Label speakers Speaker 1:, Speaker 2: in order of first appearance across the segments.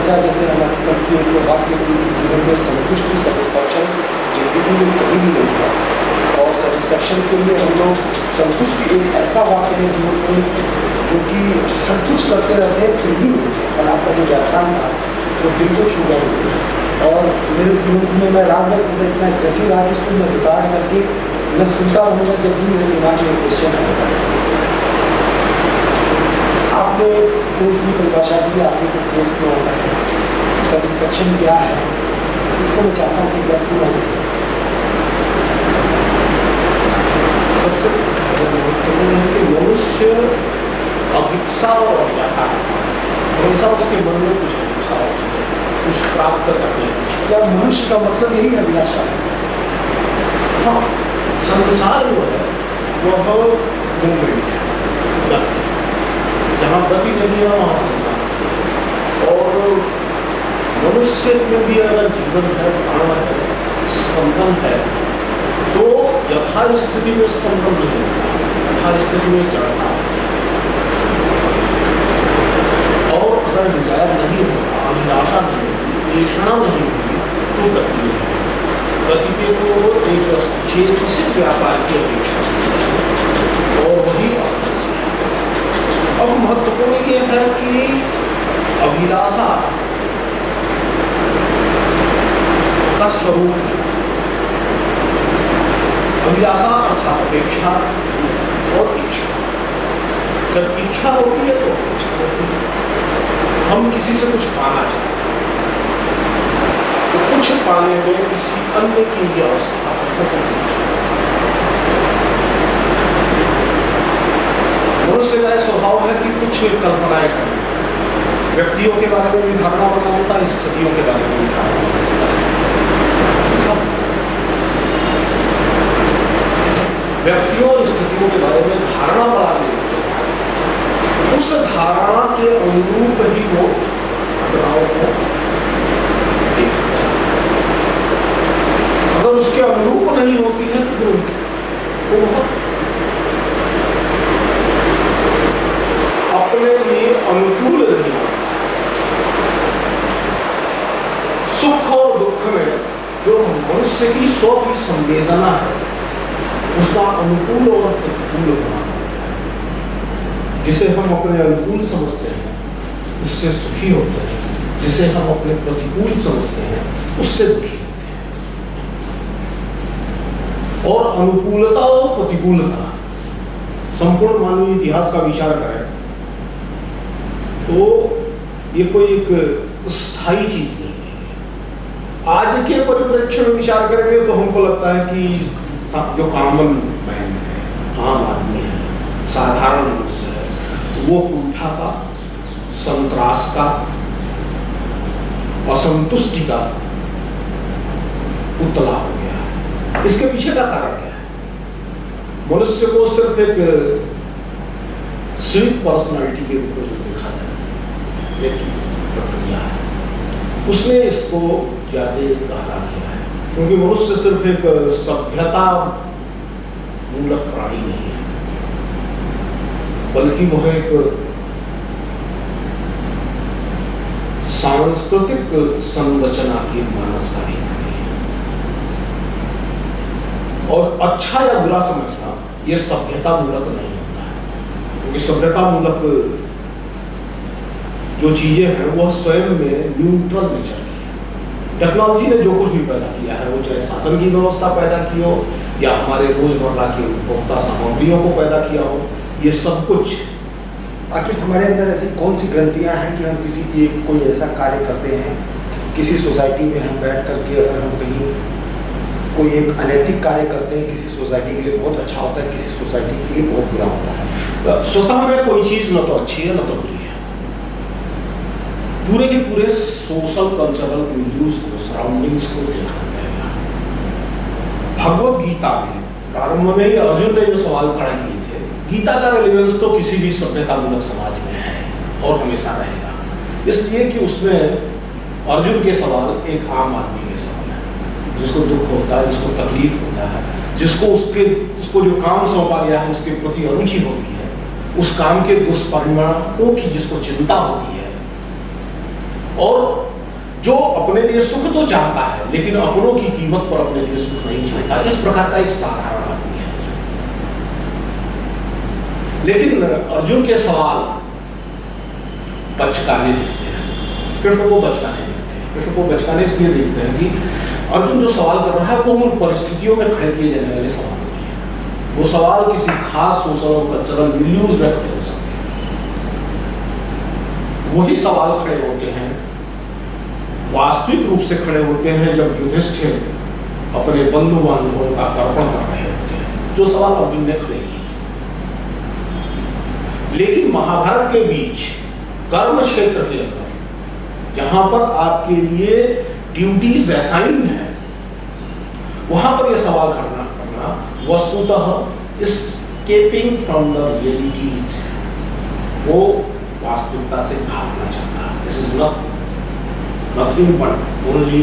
Speaker 1: सोचा जैसे हमारे कल की एक वाक्य थी कि जीवन में संतुष्टि सेटिस्फैक्शन जिंदगी में कभी भी नहीं है, और सेटिस्फैक्शन के लिए हम लोग संतुष्टि एक ऐसा वाक्य है जीवन में जो कि हर कुछ करते रहते हैं फिर भी नहीं। कल आपका जो व्याख्यान था तो दिल को छू गया, और मेरे जीवन में मैं रात भर इतना एग्रेसिव रहा कि इसको मैं रिकॉर्ड करके मैं सुनता रहूँगा जब भी मेरे दिमाग में क्वेश्चन आएगा। आपने कोर्ट की परिभाषा दी, आपने को कोर्ट क्यों होता है, सेटिस्फेक्शन क्या है, इसको मैं चाहता हूँ कि आप पूरा
Speaker 2: सबसे महत्वपूर्ण है कि मनुष्य अभिप्सा और अभिलाषा, हमेशा उसके मन में कुछ अभिप्सा होती है, कुछ प्राप्त करने की।
Speaker 1: क्या मनुष्य का मतलब यही अभिलाषा है?
Speaker 2: हाँ, संसार जो है वह मूवमेंट है, गति। जहाँ गति नहीं है वहाँ संसार है। और मनुष्य में भी अगर जीवन है, प्राण है, स्पंदन है, तो यथास्थिति में स्पंदन नहीं होता, यथास्थिति में चढ़ता है। और अगर डिजायर नहीं होगा, अभिलाषा नहीं होगी, तृष्णा नहीं होगी, तो गति नहीं होगी। गति के को एक चेतसिक व्यापार की अपेक्षा होती है, और वही अभ्यास है। अब महत्वपूर्ण ये है कि अभिलाषा का स्वरूप, अभिलाषा अर्थात अपेक्षा और इच्छा। जब इच्छा होती है तो अपेक्षा होती है। हम किसी से कुछ पाना चाहते हैं तो कुछ पाने में किसी अन्य की भी आवश्यकता होती है। मनुष्य का स्वभाव है कि कुछ कल्पनाएं करना, व्यक्तियों के बारे में भी धारणा बना लेता है, स्थितियों के बारे में भी धारणा बना लेता है। व्यक्तियों और स्थितियों के बारे में धारणा बना लेते हैं, उस धारणा के अनुरूप ही वो घटनाओं को देखना चाहते हैं। अगर उसके अनुरूप नहीं होती है तो वह अपने लिए अनुकूल नहीं होता। सुख और दुख में जो मनुष्य की स्व की संवेदना है, उसका अनुकूल और प्रतिकूल होना होता है। जिसे हम अपने अनुकूल समझते हैं उससे सुखी होते हैं, जिसे हम अपने प्रतिकूल समझते हैं उससे दुखी होते हैं। और अनुकूलता और प्रतिकूलता संपूर्ण मानवीय इतिहास का विचार करें तो ये कोई एक स्थायी चीज नहीं है। आज के परिप्रेक्ष्य में विचार करेंगे तो हमको लगता है कि जो कॉमन मैन है, आम आदमी है, साधारण मनुष्य है, वो कुंठा का, संत्रास का, असंतुष्टि का पुतला हो गया है। इसके पीछे का कारण क्या है? मनुष्य को सिर्फ एक स्वीट पर्सनालिटी के रूप में जो देखा जाए, एक प्रक्रिया है, उसने इसको ज्यादा गहरा किया है। क्योंकि मनुष्य सिर्फ एक सभ्यता मूलक प्राणी नहीं है, बल्कि वह एक सांस्कृतिक संरचना की मानस का ही प्राणी है। और अच्छा या बुरा समझना यह सभ्यता मूलक नहीं होता है, क्योंकि सभ्यता मूलक जो चीजें हैं वह स्वयं में न्यूट्रल नेचर। टेक्नोलॉजी ने जो कुछ भी पैदा किया है, वो चाहे शासन की व्यवस्था पैदा की हो या हमारे रोजमर्रा के उपभोक्ता सामग्रियों को पैदा किया हो, ये सब कुछ
Speaker 1: आखिर हमारे अंदर ऐसी कौन सी ग्रंथियां हैं कि हम किसी की कोई ऐसा कार्य करते हैं, किसी सोसाइटी में हम बैठ करके अगर हम कहीं कोई एक अनैतिक कार्य करते हैं, किसी सोसाइटी के लिए बहुत अच्छा होता है, किसी सोसाइटी के लिए बहुत बुरा होता है।
Speaker 2: स्वतः में कोई चीज न तो अच्छी है न तो बुरी है। पूरे के पूरे सोशल कल्चरल वैल्यूज को, सराउंडिंग्स को देखना पड़ेगा। भगवत गीता में प्रारंभ में ही अर्जुन ने जो सवाल खड़ा किए थे, गीता का रेलेवेंस तो किसी भी सभ्यता मूलक समाज में है और हमेशा रहेगा, इसलिए कि उसमें अर्जुन के सवाल एक आम आदमी के सवाल है, जिसको दुख होता है, जिसको तकलीफ होता है, जिसको उसको जो काम सौंपा गया है उसके प्रति अरुचि होती है, उस काम के दुष्परिणामों की जिसको चिंता होती है, और जो अपने लिए सुख तो चाहता है लेकिन अपनों की कीमत पर अपने लिए सुख नहीं चाहता, इस प्रकार का एक साधारण आदमी है अर्जुन। लेकिन अर्जुन के सवाल बचकाने दिखते हैं, कृष्ण को बचकाने दिखते हैं। कृष्ण को बचकाने इसलिए दिखते हैं कि अर्जुन जो सवाल कर रहा है वो उन परिस्थितियों में खड़े किए जाने वाले सवाल नहीं है। वो सवाल किसी खास सोशल और कल्चरल वैल्यूज व्यक्त हो सकते हैं। वही सवाल खड़े होते हैं, वास्तविक रूप से खड़े होते हैं जब युधिष्ठिर अपने बंधु बांधवों का तर्पण कर रहे होते हैं, जो सवाल अर्जुन ने खड़े किए। लेकिन महाभारत के बीच कर्म क्षेत्र के अंदर जहां पर आपके लिए ड्यूटीज असाइन्ड है, वहां पर यह सवाल करना वस्तुतः एस्केपिंग फ्रॉम द रियलिटीज, वो वास्तविकता से भागना चाहता है। This is not nothing but only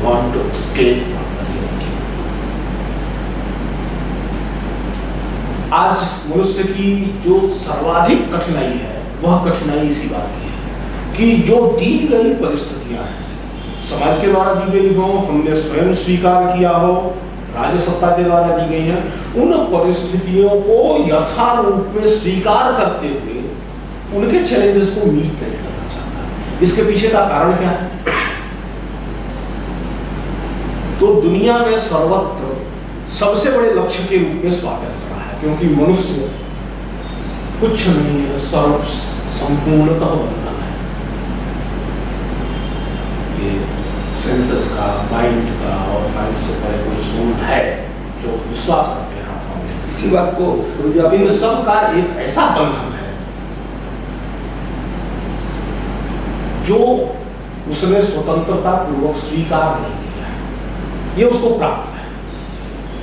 Speaker 2: want to escape from the reality. आज मनुष्य की जो सर्वाधिक कठिनाई है वह कठिनाई इसी बात की है कि जो दी गई परिस्थितियां हैं, समाज के द्वारा दी गई हो, हमने स्वयं स्वीकार किया हो, राज्य सत्ता के द्वारा दी गई है, उन परिस्थितियों को यथारूप में स्वीकार करते हुए उनके चैलेंजेस को मीट नहीं करना चाहता। इसके पीछे का कारण क्या है? तो दुनिया में सर्वत्र सबसे बड़े लक्ष्य के रूप में स्वातंत्र है, क्योंकि मनुष्य कुछ नहीं है, सर्व संपूर्णतः बंधन है। ये सेंसेस का, माइंड का और माइंड से परे कोई सोल है जो विश्वास करते हैं आत्मा में।
Speaker 1: इसी बात को
Speaker 2: इन सब का एक ऐसा बंधन है जो उसने स्वतंत्रता पूर्वक स्वीकार नहीं किया, ये उसको प्राप्त है।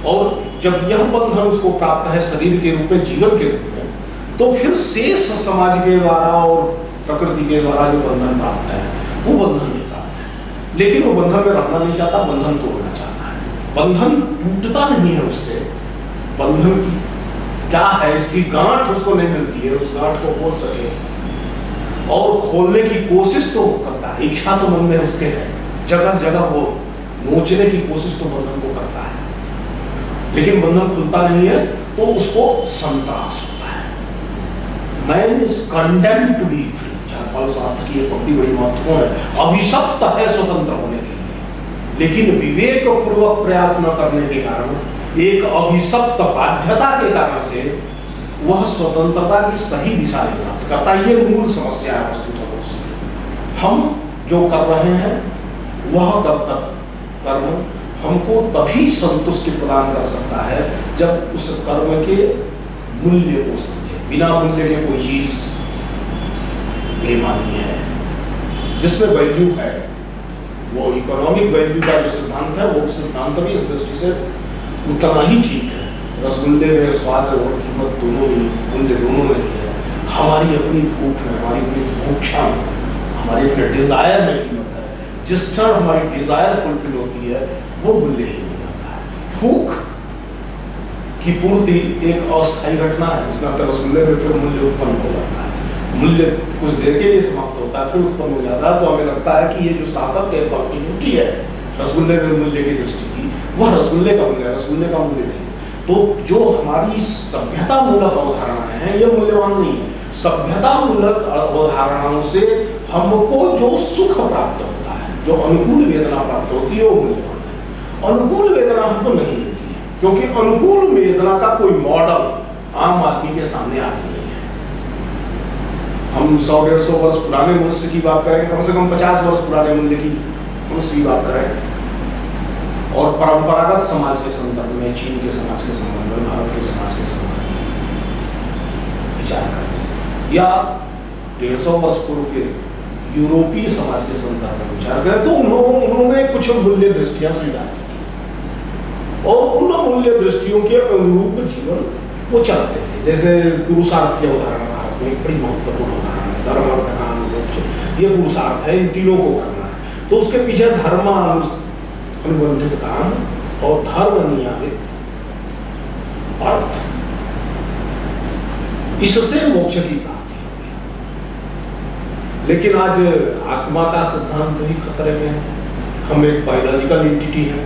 Speaker 2: और जब यह बंधन उसको प्राप्त है शरीर के रूप में, जीवन के रूप में, तो फिर शेष समाज के द्वारा और प्रकृति के द्वारा जो बंधन प्राप्त है वो बंधन नहीं प्राप्त है। लेकिन वो बंधन में रहना नहीं चाहता, बंधन तोड़ना चाहता है। बंधन टूटता नहीं है उससे, बंधन की क्या है, इसकी गांठ उसको नहीं मिलती है, उस गांठ को खोल सके और खोलने की कोशिश तो करता है। इच्छा तो मन में उसके है, जगह जगह वो नोचने की कोशिश तो बंधन को करता है, लेकिन बंधन खुलता नहीं है, तो उसको संत्रास होता है। Man is condemned to be free. चारपाल साहब की एक पंक्ति बड़ी महत्वपूर्ण है, अभिशप्त है स्वतंत्र होने के लिए, लेकिन विवेक पूर्वक प्रयास न करने के कारण, एक अभिशप्त बाध्यता के कारण से वह स्वतंत्रता की सही दिशा नहीं प्राप्त करता। ये मूल समस्या है वस्तुतः। हम जो कर रहे हैं वह कर्म हमको तभी संतुष्टि प्रदान कर सकता है जब उस कर्म के मूल्य को समझे। बिना मूल्य के कोई चीज बेमानी है। जिसमें वैल्यू है, वो इकोनॉमिक वैल्यू का जो सिद्धांत है, वो सिद्धांत भी इस दृष्टि से उतना ही ठीक है। रसगुल्ले में स्वाद और कीमत दोनों में, मूल्य दोनों में है। हमारी अपनी भूख में, हमारी अपनी भूक्षा में, हमारी अपने डिजायर में कीमत है। जिस क्षण हमारी डिजायर फुलफिल होती है वो मूल्य ही नहीं आता है। भूख की पूर्ति एक अस्थायी घटना है, जिस नाते रसगुल्ले में फिर मूल्य उत्पन्न हो जाता है। मूल्य कुछ देर के लिए समाप्त होता है, फिर उत्पन्न हो जाता है। तो हमें लगता है कि ये जो सातत्य है, कॉन्टिन्यूटी है रसगुल्ले में मूल्य की दृष्टि की, वह रसगुल्ले का मूल्य है, रसगुल्ले का मूल्य नहीं। तो जो हमारी सभ्यता मूलक अवधारणाएं हैं, ये मूल्यवान नहीं है। सभ्यता मूलक अवधारणाओं से हमको जो सुख प्राप्त होता है, जो अनुकूल वेदना प्राप्त होती है, वो मूल्यवान है। अनुकूल वेदना हमको नहीं मिलती है, क्योंकि अनुकूल वेदना का कोई मॉडल आम आदमी के सामने आज नहीं है। हम 100-150 वर्ष पुराने मनुष्य की बात करें, कम से कम 50 वर्ष पुराने मूल्य की मनुष्य की बात करें, और परंपरागत समाज के संदर्भ में, चीन के समाज के संदर्भ में, भारत के समाज के संदर्भ में विचार करें, या 150 वर्ष पूर्व के यूरोपीय समाज के संदर्भ में विचार करें, तो उन्होंने कुछ मूल्य दृष्टियां स्वीकार की और उन मूल्य दृष्टियों के अनुरूप जीवन वो चलते थे। जैसे पुरुषार्थ के उदाहरण भारत में एक बड़ी महत्वपूर्ण उदाहरण है, धर्म अर्थ काम मोक्ष, ये पुरुषार्थ है, इन तीनों को करना है। तो उसके पीछे धर्म अनुबंधित काम और धर्म नियमित अर्थ, इससे मोक्ष की प्राप्ति होगी। लेकिन आज आत्मा का सिद्धांत ही खतरे में है। हम एक बायोलॉजिकल एंटिटी है,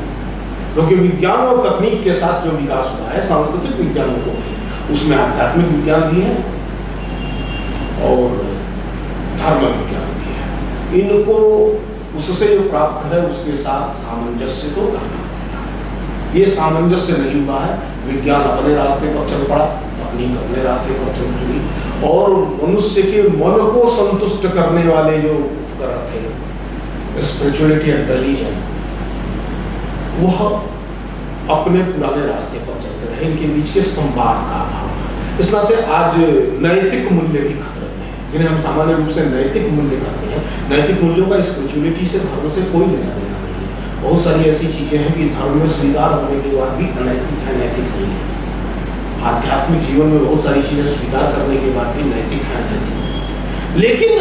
Speaker 2: क्योंकि विज्ञान और तकनीक के साथ जो विकास हुआ है सांस्कृतिक विज्ञानों को भी, उसमें आध्यात्मिक विज्ञान भी है और धर्म विज्ञान भी है। इनको उससे जो प्राप्त है उसके साथ सामंजस्य तो करना पड़ेगा। ये सामंजस्य नहीं हुआ है, विज्ञान अपने रास्ते पर चल पड़ा, तकनीक अपने रास्ते पर चल पड़ी, और मनुष्य के मन को संतुष्ट करने वाले जो उपकरण थे, स्पिरिचुअलिटी एंड रिलीजन, वह अपने पुराने रास्ते पर चलते रहे। इनके बीच के संवाद का अभाव है। इस नाते आज नैतिक मूल्य भी खतरे में है, जिन्हें हम सामान्य रूप से नैतिक मूल्य कहते हैं। नैतिक मूल्यों का स्पिरिचुअलिटी से, धर्म से कोई लेना देना नहीं है। बहुत सारी ऐसी चीजें हैं कि धर्म में स्वीकार होने के बाद भी अनैतिक है, नैतिक नहीं है। आध्यात्मिक जीवन में बहुत सारी चीजें स्वीकार करने के बाद भी नैतिक है, नैतिक नहीं। लेकिन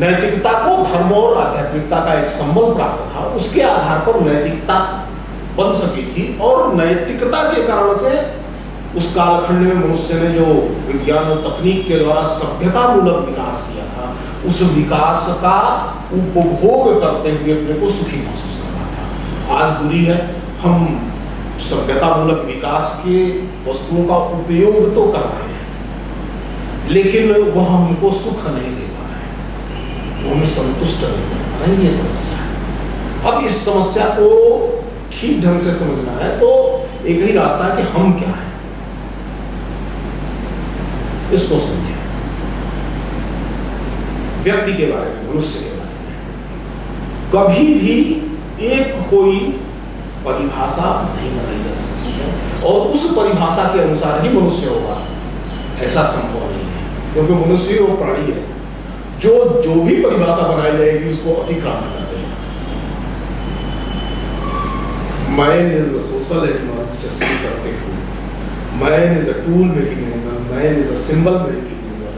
Speaker 2: नैतिकता को धर्म और आध्यात्मिकता का एक संबंध प्राप्त था, उसके आधार पर नैतिकता बन सकी थी, और नैतिकता के कारण से उस कालखंड में मनुष्य ने जो विज्ञान और तकनीक के द्वारा सभ्यता मूलक विकास किया था, उस विकास का उपभोग करते हुए अपने को सुखी महसूस कर रहा था। आज दूरी है, हम सभ्यता मूलक विकास के वस्तुओं का उपयोग तो कर रहे हैं, लेकिन वह हमको सुख नहीं दे पा रहे हैं, वो हमें संतुष्ट नहीं कर पा रहे हैं। ये समस्या है। अब इस समस्या को ठीक ढंग से समझना है तो एक ही रास्ता है कि हम क्या हैं, इसको समझें। व्यक्ति के बारे में, मनुष्य के बारे में कभी भी एक कोई परिभाषा नहीं बनाई जा सकती है, और उस परिभाषा के अनुसार ही मनुष्य होगा, ऐसा संभव नहीं है। क्योंकि मनुष्य वो प्राणी है जो भी परिभाषा बनाई जाएगी उसको अतिक्रांत कर देगा। Man is a social animal से शुरू करते हुए, Man is a tool making animal, Man is a symbol making animal,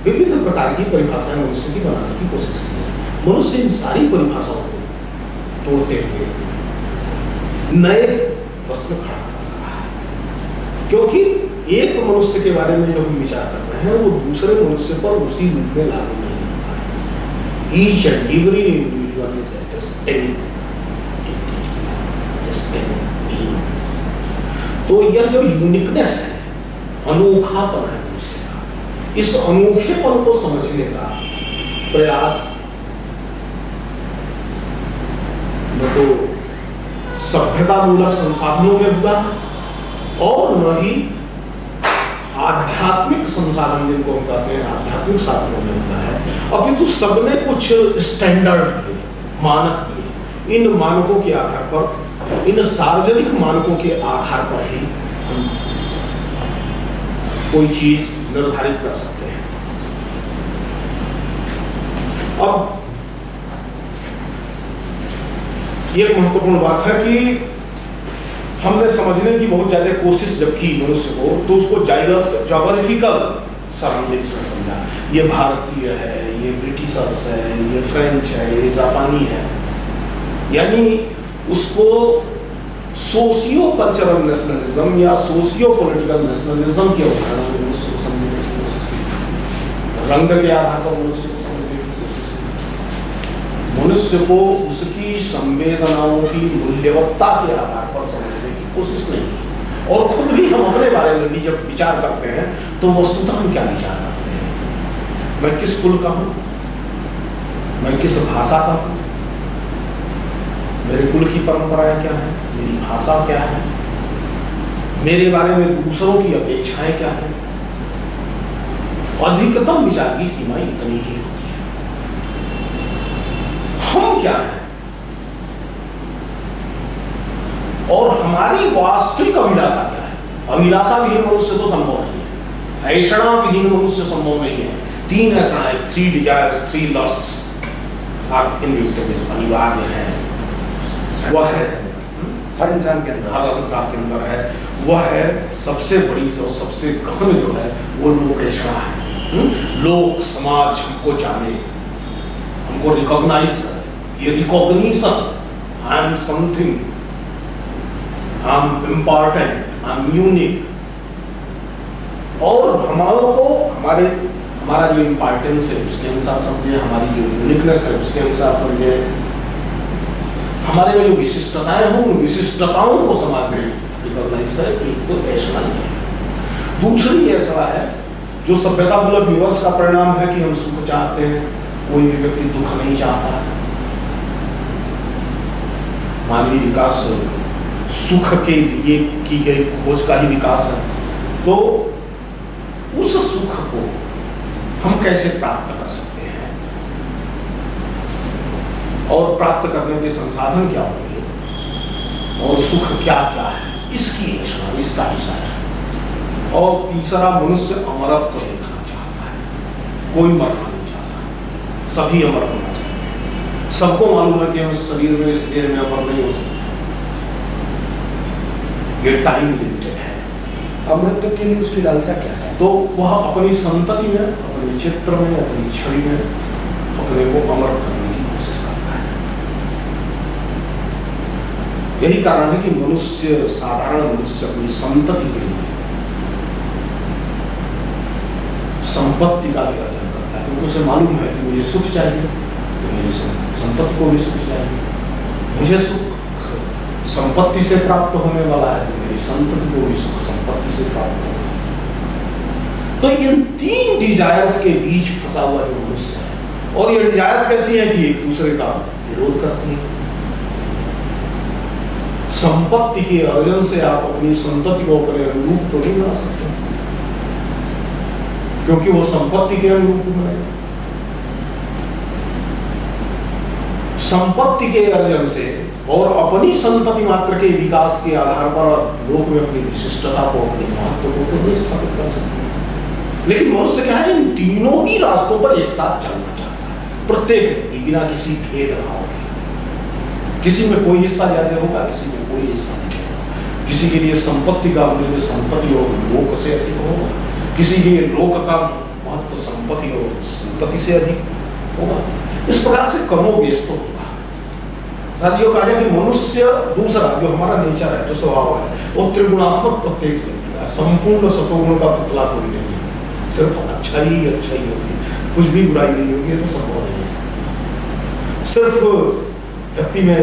Speaker 2: विभिन्न प्रकार की परिभाषाएं मनुष्य की बनाने की कोशिश की है। मनुष्य इन सारी परिभाषाओं को तोड़ते हुए नए प्रश्न खड़ा कर रहा है, क्योंकि एक मनुष्य के बारे में जो हम विचार कर रहे हैं वो दूसरे मनुष्य पर उसी रूप में लागू नहीं होता है। Each and every individual is a distinct तो यह जो यूनिकनेस है, अनोखापन है मनुष्य का, इस अनोखेपन को समझने का प्रयास न तो सभ्यता मूलक संसाधनों में हुआ और न ही आध्यात्मिक संसाधन जिनको हम कहते हैं आध्यात्मिक साधनों में हुआ है, अपितु सबने कुछ स्टैंडर्ड दिए, मानक दिए। इन मानकों के आधार पर, इन सार्वजनिक मानकों के आधार पर ही हम कोई चीज निर्धारित कर सकते हैं। अब एक महत्वपूर्ण बात है कि हमने समझने की बहुत ज्यादा कोशिश जब की मनुष्य को, तो उसको ज्योग्राफिकल सराउंडिंग्स में समझा। ये भारतीय है, ये ब्रिटिशर्स है, ये फ्रेंच है, ये जापानी है, यानी उसको सोशियो कल्चरल नेशनलिज्म या सोशियो पॉलिटिकल नेशनलिज्म के उदाहरण में मनुष्य को समझने की कोशिश की। रंग के आधार पर मनुष्य को समझने की कोशिश की। मनुष्य को उसकी संवेदनाओं की मूल्यवत्ता के आधार पर समझने की कोशिश नहीं की। और खुद भी हम अपने बारे में भी जब विचार करते हैं तो वस्तुतः हम क्या विचार करते हैं? मैं किस कुल का हूं, मैं किस भाषा का हूं, मेरे कुल की परंपराएं क्या है, मेरी भाषा क्या है, मेरे बारे में दूसरों की अपेक्षाएं क्या है। अधिकतम विचार की सीमा इतनी ही होती है। हम क्या हैं और हमारी वास्तविक अभिलाषा क्या है। अभिलाषा विहीन मनुष्य तो संभव नहीं है, ऐषणा विहीन मनुष्य संभव नहीं है। 3 ऐषणाएं, 3 डिजायर्स, 3 लस्ट्स आर इनविटेबल, अनिवार्य है। वह है
Speaker 1: हर इंसान के
Speaker 2: अंदर है। वह है सबसे बड़ी जो सबसे गहन जो है वो लोकेशना है। लोक समाज हमको जाने, हमको रिकॉग्नाइज करे। ये recognition, I am something, I am important, I am unique, और हमारों को हमारे हमारा जो इम्पोर्टेंस है उसके अनुसार समझे, हमारी जो यूनिकनेस है उसके अनुसार समझे, हमारे में जो विशिष्टताएं हों उन विशिष्टताओं को समाज में रिकॉग्नाइज करें। एक तो ऐसा नहीं है। दूसरी ऐसा है जो सभ्यता मूलक विवश का परिणाम है कि हम सुख चाहते हैं, कोई भी व्यक्ति दुख नहीं चाहता। मानवीय विकास सुख के लिए की गई खोज का ही विकास है। तो उस सुख को हम कैसे प्राप्त कर सकते हैं और प्राप्त करने के संसाधन क्या होंगे और सुख क्या क्या है, इसकी रचना, इसका हिस्सा है। और तीसरा, मनुष्य अमरत्व देखना चाहता है, कोई मरना नहीं चाहता, सभी अमर होना चाहिए। सबको मालूम है कि हम इस शरीर में, इस देह में अमर नहीं हो सकते, ये टाइम लिमिटेड है।
Speaker 1: अमृत के लिए उसकी लालसा क्या है?
Speaker 2: तो वह अपनी संतति में, अपने चित्र में, अपनी छवि में अपने को अमर करने की कोशिश करता है। यही कारण है कि मनुष्य, साधारण मनुष्य अपनी संतति के लिए संपत्ति का भी अर्जन करता है, क्योंकि उसे मालूम है कि मुझे सुख चाहिए तो मेरी संपत्ति को भी सुख चाहिए, मुझे सुख संपत्ति से प्राप्त होने वाला है तो मेरी संतति को भी सुख संपत्ति से प्राप्त होगा। तो इन तीन डिजायर्स के बीच फंसा हुआ जो मनुष्य है, और ये डिजायर्स कैसी है कि एक दूसरे का विरोध करती है। संपत्ति के अर्जन से आप अपनी संतति को अपने अनुरूप तो नहीं बना सकते, क्योंकि वो संपत्ति के अनुरूप बनेगा। संपत्ति के अर्जन से और अपनी संतति मात्र के विकास के आधार पर लोक में अपनी विशिष्टता को, अपने महत्व को तो नहीं स्थापित कर सकते। लेकिन मनुष्य क्या है, इन तीनों ही रास्तों पर एक साथ चलना चाहता है। प्रत्येक व्यक्ति बिना किसी भेदभाव के, किसी में कोई हिस्सा ज्यादा होगा, किसी में कोई हिस्सा नहीं होगा। किसी के लिए संपत्ति का मूल्य संपत्ति और लोक से अधिक होगा, किसी के लिए लोक का महत्व संपत्ति और संतति से अधिक होगा। इस प्रकार से कमोवेश तो होगा। ये कहा जाए कि मनुष्य, दूसरा जो हमारा नेचर है, जो स्वभाव है, वो त्रिगुणात्मक प्रत्येक व्यक्ति का, संपूर्ण सतोगुण का पुतला कोई नहीं है। सिर्फ अच्छा ही होगी, कुछ भी बुराई नहीं होगी, ये तो संभव नहीं है। सिर्फ व्यक्ति में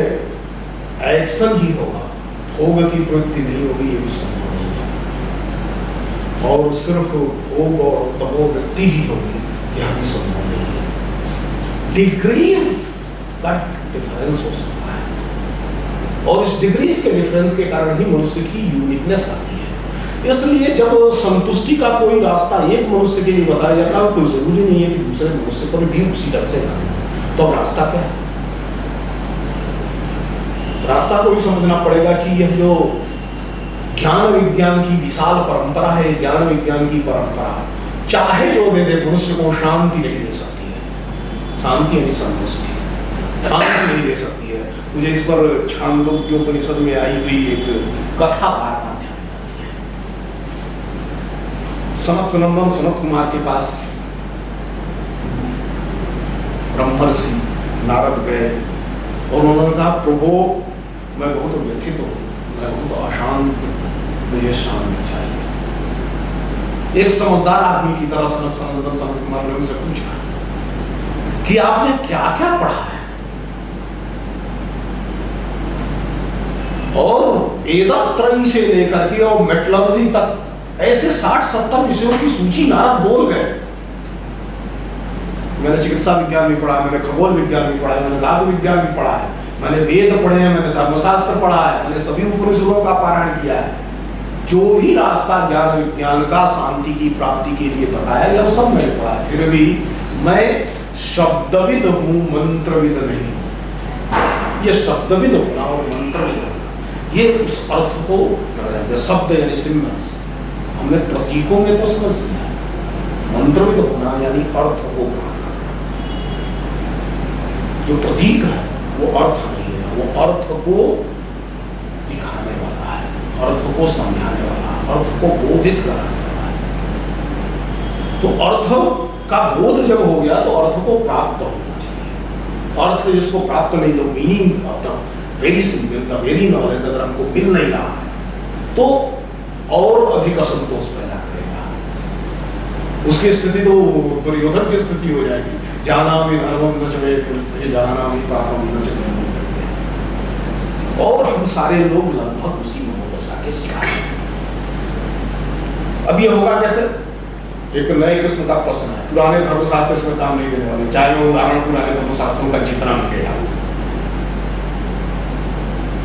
Speaker 2: एक्शन ही होगा, भोग की प्रवृत्ति नहीं होगी, ये भी संभव नहीं है। और सिर्फ भोग और तमो वृत्ति ही होगी, यह भी संभव नहीं है। डिग्रीज का डिफरेंस हो सकता है, और इस डिग्रीज के डिफरेंस के कारण ही मनुष्य की यूनिकनेस आती है। इसलिए जब संतुष्टि का कोई रास्ता एक मनुष्य के लिए बताया जाता है, कोई जरूरी नहीं है कि दूसरे मनुष्य पर भी उसी ढंग से ना। तो अब रास्ता क्या है? रास्ता को भी समझना पड़ेगा कि यह जो ज्ञान विज्ञान की विशाल परंपरा है, ज्ञान विज्ञान की परंपरा चाहे जो दे दे, मनुष्य को शांति नहीं दे सकती है। शांति यानी संतुष्टि, शांति नहीं दे सकती है। मुझे इस पर छांदोग्योपनिषद में आई हुई एक कथा बार बार ध्यान आती है। सनत सनंदन सनत कुमार के पास ब्रह्मर्षि नारद गए और उन्होंने कहा, प्रभु मैं बहुत व्यथित हूँ, मैं बहुत अशांत, मुझे शांत चाहिए। एक समझदार आदमी की तरह सनत सनंदन सनत कुमार ने उनसे पूछा कि आपने क्या क्या पढ़ा है, और वेदत्रयी से लेकर के और मेटलर्जी तक ऐसे 60-70 विषयों की सूची नारद बोल गए। मैंने चिकित्सा विज्ञान भी पढ़ा है, मैंने खगोल विज्ञान भी पढ़ा है, मैंने धातु विज्ञान भी पढ़ा है, मैंने वेद पढ़े हैं, मैंने धर्मशास्त्र पढ़ा है, मैंने सभी उपनिषदों का पारायण किया है। जो भी रास्ता ज्ञान विज्ञान का शांति की प्राप्ति के लिए बताया गया सब मैंने पढ़ा है, फिर भी मैं शब्दविद हूँ, मंत्रविद नहीं हूँ। ये शब्दविद होना और मंत्रविद होना, ये उस अर्थ को, शब्द यानी सिंबल्स, हमने प्रतीकों में तो समझ लिया है। मंत्रविद होना यानी अर्थ को ग्रहण करना। जो प्रतीक है वो अर्थ नहीं है, वो अर्थ को दिखाने वाला है, अर्थ को समझाने वाला है, अर्थ को बोधित कराने वाला है। तो अर्थ का बोध जब हो गया तो अर्थ को प्राप्त होना चाहिए। अर्थ जिसको प्राप्त नहीं, तो meaning of the very simple, the very knowledge अगर हमको मिल नहीं रहा है तो और अधिक असंतोष पैदा करेगा। उसकी स्थिति तो दुर्योधन की स्थिति हो जाएगी, जानामि धर्मं न चमेत जानामि पापम न चमेत। और हम सारे लोग लगभग उसी मनोदशा के शिकार हैं। अब ये होगा कैसे? एक नए किस्म का प्रश्न है, पुराने धर्मशास्त्र इसमें काम नहीं देने वाले, चाहे मैं उदाहरण पुराने धर्मशास्त्रों का जितना भी ले आऊं,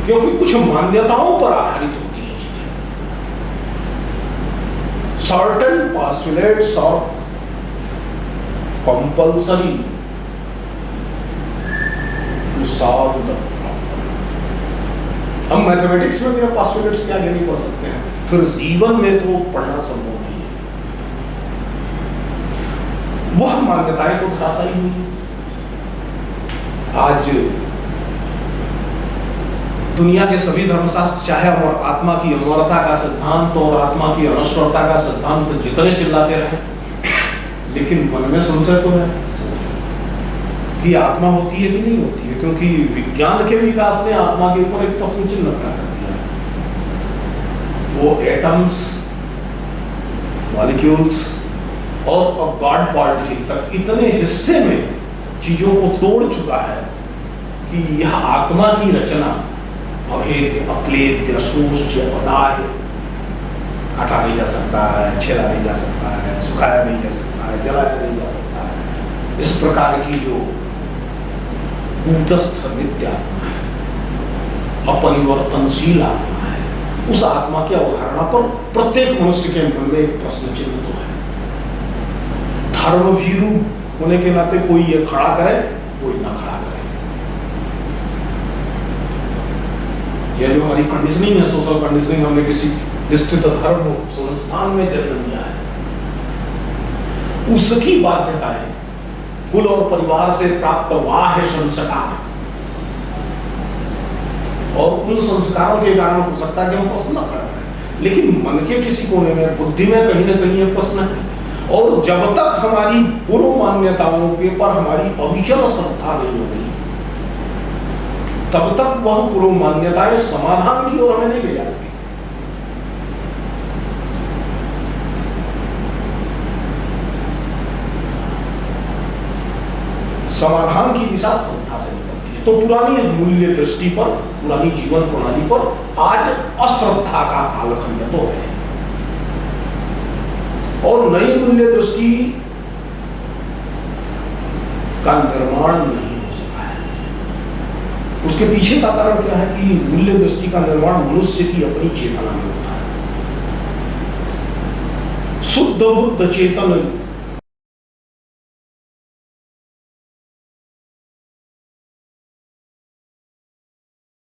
Speaker 2: क्योंकि कुछ मान्यताओं पर आधारित होती है चीजें। सर्टेन पोस्टुलेट्स और compulsory to solve the problem. हम मैथमेटिक्स में भी पोस्टुलेट्स के आगे नहीं बढ़ सकते हैं, फिर जीवन में तो पढ़ना संभव नहीं है। वह मान्यताएं तो धराशायी हुई। आज दुनिया के सभी धर्मशास्त्र, चाहे अमर आत्मा की अमरता का सिद्धांत और आत्मा की अनश्वरता का सिद्धांत जितने चिल्लाते रहे, लेकिन मन में संशय तो है कि आत्मा होती है कि नहीं होती है, क्योंकि विज्ञान के विकास ने आत्मा के ऊपर एक प्रश्न चिन्ह खड़ा कर दिया है। वो एटम्स, मॉलिक्यूल्स और गॉड पार्टिकल तक इतने हिस्से में चीजों को तोड़ चुका है कि यह आत्मा की रचना अभेद्य, अक्लेद्य, सूक्ष्म, अदाह्य, काटा नहीं जा सकता है, छेड़ा नहीं जा सकता है, सुखाया नहीं जा सकता है, जलाया नहीं जा सकता है। इस प्रकार की जो कूटस्थ नित्य आत्मा है, अपरिवर्तनशील आत्मा है, उस आत्मा की अवधारणा पर प्रत्येक मनुष्य के मन में एक प्रश्न चिन्ह तो है। धर्म भीरू होने के नाते कोई ये खड़ा करे, कोई ना खड़ा करे। यह जो हमारी कंडीशनिंग है, सोशल कंडीशनिंग, हमने किसी निश्चित धर्म संस्थान में जन्म लिया है, उसकी बाध्यताएं कुल और परिवार से प्राप्त बाह्य संस्कार और उन संस्कारों के कारण हो सकता है कि हम प्रश्न न कर रहे हैं, लेकिन मन के किसी कोने में, बुद्धि में कहीं ना कहीं यह प्रश्न है। और जब तक हमारी पूर्व मान्यताओं के पर हमारी अविचल श्रद्धा नहीं होगी, तब तक वह पूर्व मान्यताएं समाधान की ओर हमें नहीं ले जा सकेगी। समाधान की दिशा श्रद्धा से निकलती है। तो पुरानी मूल्य दृष्टि पर, पुरानी जीवन प्रणाली पर आज अश्रद्धा का कालखंड तो है, और नई मूल्य दृष्टि का निर्माण नहीं हो सका है। उसके पीछे का कारण क्या है कि मूल्य दृष्टि का निर्माण मनुष्य की अपनी चेतना में होता है। शुद्ध बुद्ध चेतन